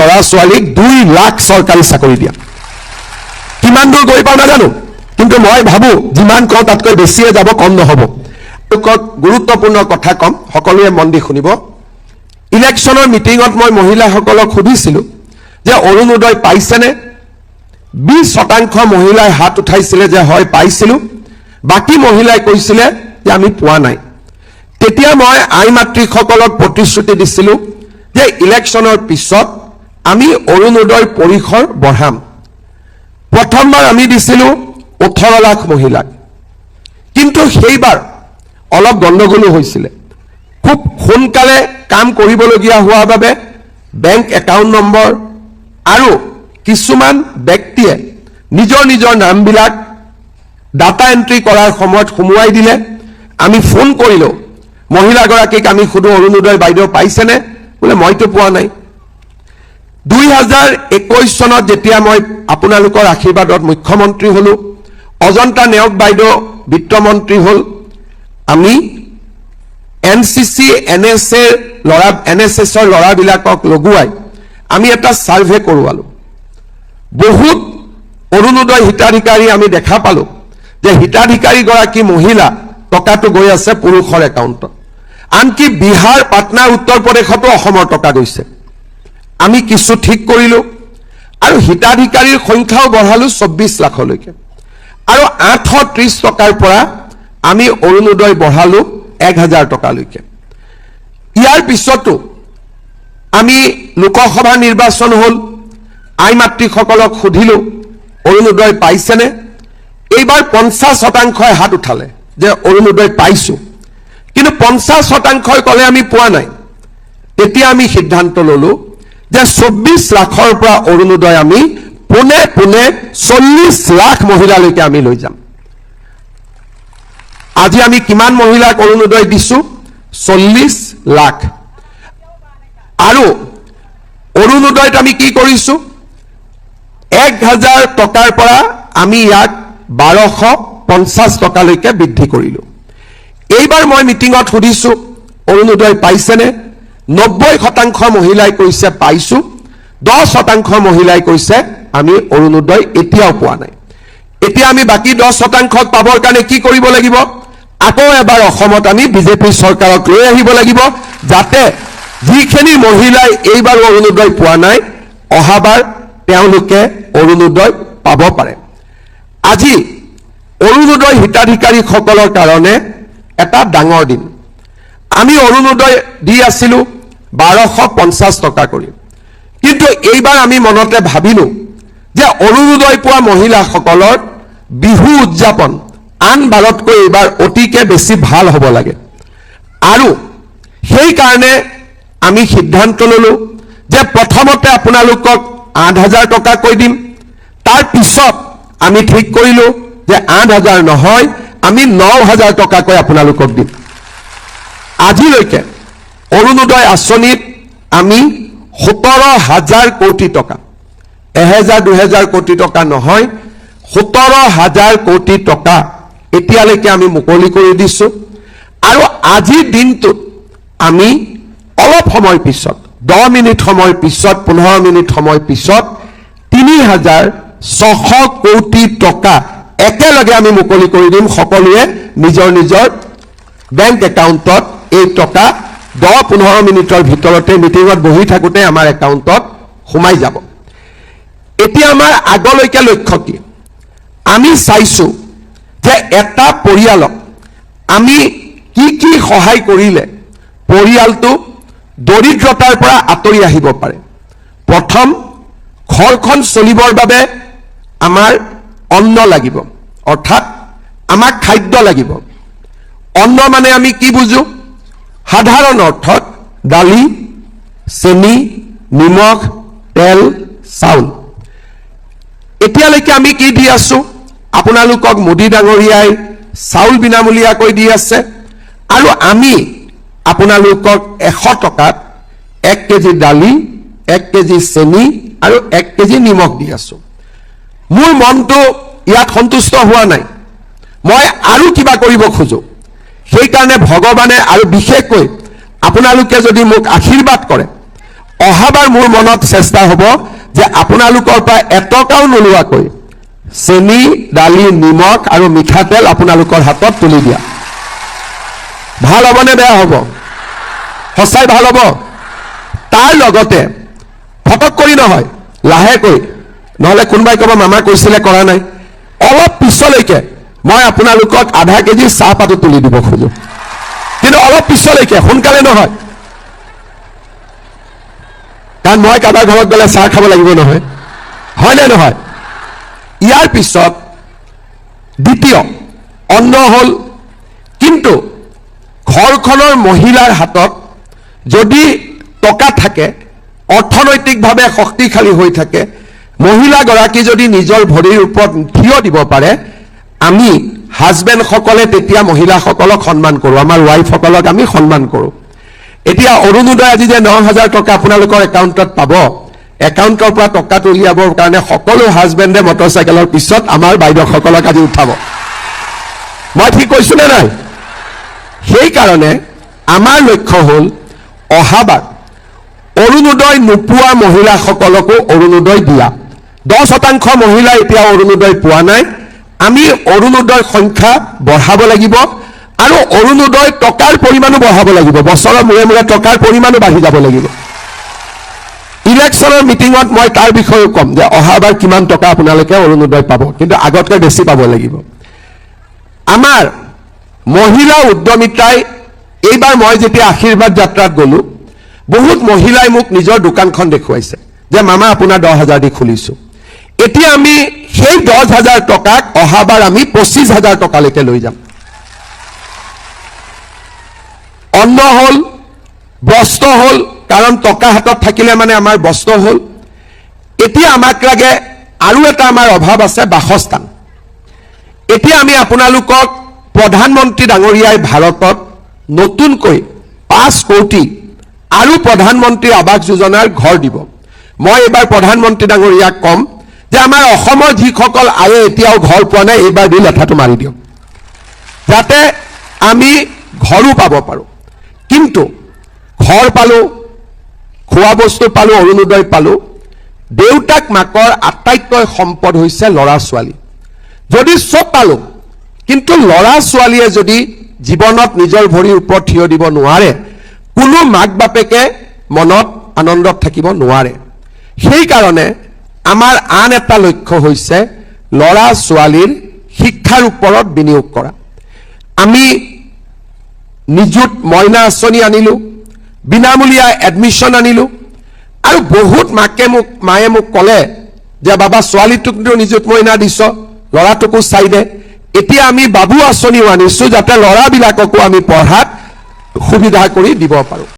ল'ৰা ছোৱালীক 2 লাখ চৰকাৰী চাকৰি দিয়া কিমান দূৰ গৈ পাওঁ নাজানো কিন্তু মই ভাবো যিমান কওঁ তাতকৈ বেছিয়ে যাব কম নহ'ব গুৰুত্বপূৰ্ণ কথা কম সকলোৱে মন দি শুনিব ইলেকশ্যনৰ মিটিঙত মই মহিলাসকলক সুধিছিলোঁ যে অৰুণোদয় পাইছেনে 20% মহিলাই হাত উঠাইছিলে যে হয় পাইছিলোঁ বাকী মহিলাই কৈছিলে যে আমি পোৱা নাই তেতিয়া মই আই মাতৃসকলক প্ৰতিশ্ৰুতি দিছিলোঁ যে ইলেকশ্যনৰ পিছত আমি অৰুণোদয় পৰিসৰ বঢ়াম প্ৰথমবাৰ আমি দিছিলোঁ 18 লাখ মহিলাক কিন্তু সেইবাৰ অলপ গণ্ডগোল হৈছিলে খুব সোনকালে কাম কৰিবলগীয়া হোৱাৰ বাবে বেংক একাউণ্ট নম্বৰ আৰু কিছুমান ব্যক্তিয়ে নিজৰ নিজৰ নামবিলাক ডাটা এন্ট্ৰি কৰাৰ সময়ত সোমোৱাই দিলে আমি ফোন কৰিলোঁ মহিলাগৰাকীক আমি সুধো অৰুণোদয় বাইদেউ পাইছেনে বোলে মইতো পোৱা নাই 2021 চনত যেতিয়া মই আপোনালোকৰ আশীৰ্বাদত মুখ্যমন্ত্ৰী হলো অজন্তা নেওগ বাইদেউ বিত্তমন্ত্ৰী হল আমি এনচিচি এনএছএছৰ ল'ৰাবিলাকক লগুৱাই আমি এটা সাৰ্ভে কৰোৱালো বহুত অৰুণোদয় হিতাধিকাৰী আমি দেখা পালো যে হিতাধিকাৰী গৰাকী মহিলা টকাটো গৈ আছে পুৰুষৰ একাউণ্টত আনকি বিহাৰ পাটনা উত্তৰ প্ৰদেশতো অসমৰ টকা গৈছে আমি কিছু ঠিক কৰিলো আৰু হিতাধিকাৰীৰ সংখ্যাও বঢ়ালো 24 লাখলৈকে আৰু 830 টকাৰ পৰা আমি অৰুণোদয় বঢ়ালো 1000 টকালৈকে ইয়াৰ পিছতো আমি লোকসভা নিৰ্বাচন হল আই মাতৃসকলক সুধিলো অৰুণোদয় পাইছেনে এইবাৰ 50% হাত উঠালে যে অৰুণোদয় পাইছো কিন্তু 50% কলে আমি পোৱা নাই তেতিয়া আমি সিদ্ধান্ত ললো যে 24 লাখৰ পৰা অৰুণোদয় আমি পুনে 40 লাখ মহিলালৈকে আমি লৈ যাম আজি আমি কিমান মহিলাক অৰুণোদয় দিছো 40 লাখ আৰু অৰুণোদয়ত আমি কি কৰিছো 1000 টকাৰ পৰা আমি ইয়াক 1250 টকালৈকে বৃদ্ধি কৰিলো এইবাৰ মই মিটিঙত সুধিছো অৰুণোদয় পাইছেনে 90% মহিলাই কৈছে পাইছো 10% মহিলাই কৈছে আমি অৰুণোদয় এতিয়াও পোৱা নাই এতিয়া আমি বাকি 10% পাবৰ কাৰণে কি কৰিব লাগিব আকৌ এবাৰ অসমত আমি বিজেপি চৰকাৰক লৈ আহিব লাগিব যাতে যিখিনি মহিলাই এইবাৰ অৰুণোদয় পোৱা নাই অহাবাৰ তেওঁলোকে অৰুণোদয় পাব পাৰে আজি অৰুণোদয় হিতাধিকাৰীসকলৰ কাৰণে এটা ডাঙৰ দিন আমি অৰুণোদয় দি আছিলোঁ 1250 টকা কৰি কিন্তু এইবাৰ আমি মনতে ভাবিলো যে অৰুণোদয় পোৱা মহিলাসকলৰ বিহু উদযাপন আন বাৰতকৈ এইবাৰ অতিকে বেছি ভাল হ'ব লাগে আৰু সেই কাৰণে আমি সিদ্ধান্ত ললো যে প্ৰথমতে আপোনালোকক 8000 টকা কৈ দিম তাৰ পিছত আমি ঠিক কৰিলো যে 8000 নহয় আমি 9000 টকা কৈ আপোনালোকক দিম আজিলৈকে অৰুণোদয় আঁচনিত আমি 17000 কোটি টকা 1000-2000 কোটি টকা নহয় 17000 কোটি টকা এতিয়ালৈকে আমি মুকলি কৰি দিছো আৰু আজিৰ দিনটোত আমি অলপ সময় পিছত 10 মিনিট সময় পিছত 15 মিনিট সময় পিছত 3600 কোটি টকা একেলগে আমি মুকলি কৰি দিম সকলোৱে নিজৰ নিজৰ বেংক একাউণ্টত এই টকা 10-15 মিনিটৰ ভিতৰতে মিটিঙত বহি থাকোতে আমাৰ একাউণ্টত সোমাই যাব এতিয়া আমাৰ আগলৈকে লক্ষ্য কি আমি চাইছো যে এটা পৰিয়ালক আমি কি সহায় কৰিলে পৰিয়ালটো দৰিদ্ৰতাৰ পৰা আঁতৰি আহিব পাৰে প্ৰথম ঘৰখন চলিবৰ বাবে আমাৰ অন্ন লাগিব অৰ্থাৎ আমাক খাদ্য লাগিব অন্ন মানে আমি কি বুজো সাধাৰণ অৰ্থত দালি চেনি নিমখ তেল চাউল এতিয়ালৈকে আমি কি দি আছো আপোনালোকক মোদী ডাঙৰীয়াই চাউল বিনামূলীয়াকৈ দি আছে আৰু আমি আপোনালোকক 100 টকাত 1 কেজি দালি 1 কেজি চেনি আৰু 1 কেজি নিমখ দি আছো মোৰ মনটো ইয়াত সন্তুষ্ট হোৱা নাই মই আৰু কিবা কৰিব খোজো সেই কাৰণে ভগৱানে আৰু বিশেষকৈ আপোনালোকে যদি মোক আশীৰ্বাদ কৰে অহাবাৰ মোৰ মনত চেষ্টা হ'ব যে আপোনালোকৰ পৰা এটকাও নোলোৱাকৈ চেনি দালি নিমখ আৰু মিঠাতেল আপোনালোকৰ হাতত তুলি দিয়া ভাল হ'বনে বেয়া হ'ব সঁচাই ভাল হ'ব তাৰ লগতে ফটক কৰি নহয় লাহেকৈ নহলে কোনোবাই ক'ব মামা কৈছিলে কৰা নাই অলপ পিছলৈকে মই আপোনালোকক আধা কেজি চাহপাতো তুলি দিব খোজো কিন্তু অলপ পিছলৈকে সোনকালে নহয় কাৰণ মই কাৰোবাৰ ঘৰত গ'লে চাহ খাব লাগিব নহয় হয়নে নহয় ইয়াৰ পিছত দ্বিতীয় অন্ন হ'ল কিন্তু ঘৰখনৰ মহিলাৰ হাতত যদি টকা থাকে অৰ্থনৈতিকভাৱে শক্তিশালী হৈ থাকে মহিলাগৰাকী যদি নিজৰ ভৰিৰ ওপৰত থিয় দিব পাৰে আমি হাজবেণ্ডসকলে তেতিয়া মহিলাসকলক সন্মান কৰোঁ আমাৰ ৱাইফসকলক আমি সন্মান কৰোঁ এতিয়া অৰুণোদয় আজি যে ৯,০০০ টকা আপোনালোকৰ একাউণ্টত পাব একাউণ্টৰ পৰা টকাটো উলিয়াবৰ কাৰণে সকলো হাজবেণ্ডে মটৰচাইকেলৰ পিছত আমাৰ বাইদেউসকলক আজি উঠাব মই ঠিক কৈছোঁ নে নাই সেইকাৰণে আমাৰ লক্ষ্য হ'ল অহাবাৰ অৰুণোদয় নোপোৱা মহিলাসকলকো অৰুণোদয় দিয়া 10% মহিলা এতিয়া অৰুণোদয় পোৱা নাই আমি অৰুণোদয় সংখ্যা বঢ়াব লাগিব আৰু অৰুণোদয় টকাৰ পৰিমাণো বঢ়াব লাগিব বছৰৰ মূৰে মূৰে টকাৰ পৰিমাণো বাঢ়ি যাব লাগিব ইলেকশ্যনৰ মিটিঙত মই তাৰ বিষয়ে ক'ম যে অহাবাৰ কিমান টকা আপোনালোকে অৰুণোদয় পাব কিন্তু আগতকৈ বেছি পাব লাগিব আমাৰ মহিলা উদ্যমিতাই এইবাৰ মই যেতিয়া আশীৰ্বাদ যাত্ৰাত গ'লো বহুত মহিলাই মোক নিজৰ দোকানখন দেখুৱাইছে যে মামা আপোনাৰ 10,000 দি খুলিছোঁ এতিয়া আমি সেই 10,000 টকাক অহাবাৰ আমি 25,000 টকালৈকে লৈ যাম অন্ন হ'ল বস্ত্ৰ হ'ল কাৰণ টকা হাতত থাকিলে মানে আমাৰ বস্ত্ৰ হ'ল এতিয়া আমাক লাগে আৰু এটা আমাৰ অভাৱ আছে বাসস্থান এতিয়া আমি আপোনালোকক প্ৰধানমন্ত্ৰী ডাঙৰীয়াই ভাৰতত নতুনকৈ 5 কোটি আৰু প্ৰধানমন্ত্ৰী আৱাস যোজনাৰ ঘৰ দিব মই এবাৰ প্ৰধানমন্ত্ৰী ডাঙৰীয়াক কম যে আমাৰ অসমৰ যিসকল আয়ে এতিয়াও ঘৰ পোৱা নাই এইবাৰ দি লেঠাটো মাৰি দিয়ক যাতে আমি ঘৰো পাব পাৰোঁ কিন্তু ঘৰ পালোঁ খোৱা বস্তু পালোঁ অৰুণোদয় পালোঁ দেউতাক মাকৰ আটাইতকৈ সম্পদ হৈছে ল'ৰা ছোৱালী যদি চব পালোঁ কিন্তু ল'ৰা ছোৱালীয়ে যদি জীৱনত নিজৰ ভৰিৰ ওপৰত থিয় দিব নোৱাৰে কোনো মাক বাপেকে মনত আনন্দত থাকিব নোৱাৰে সেইকাৰণে আমাৰ আন এটা লক্ষ্য হৈছে ল'ৰা ছোৱালীৰ শিক্ষাৰ ওপৰত বিনিয়োগ কৰা আমি নিযুত মইনা আঁচনি আনিলোঁ বিনামূলীয়া এডমিশ্যন আনিলোঁ আৰু বহুত মায়ে মোক ক'লে যে বাবা ছোৱালীটোক নিযুত মইনা দিছ ল'ৰাটোকো চাই দে এতিয়া আমি বাবু আঁচনিও আনিছোঁ যাতে ল'ৰাবিলাককো আমি পঢ়াত সুবিধা কৰি দিব পাৰোঁ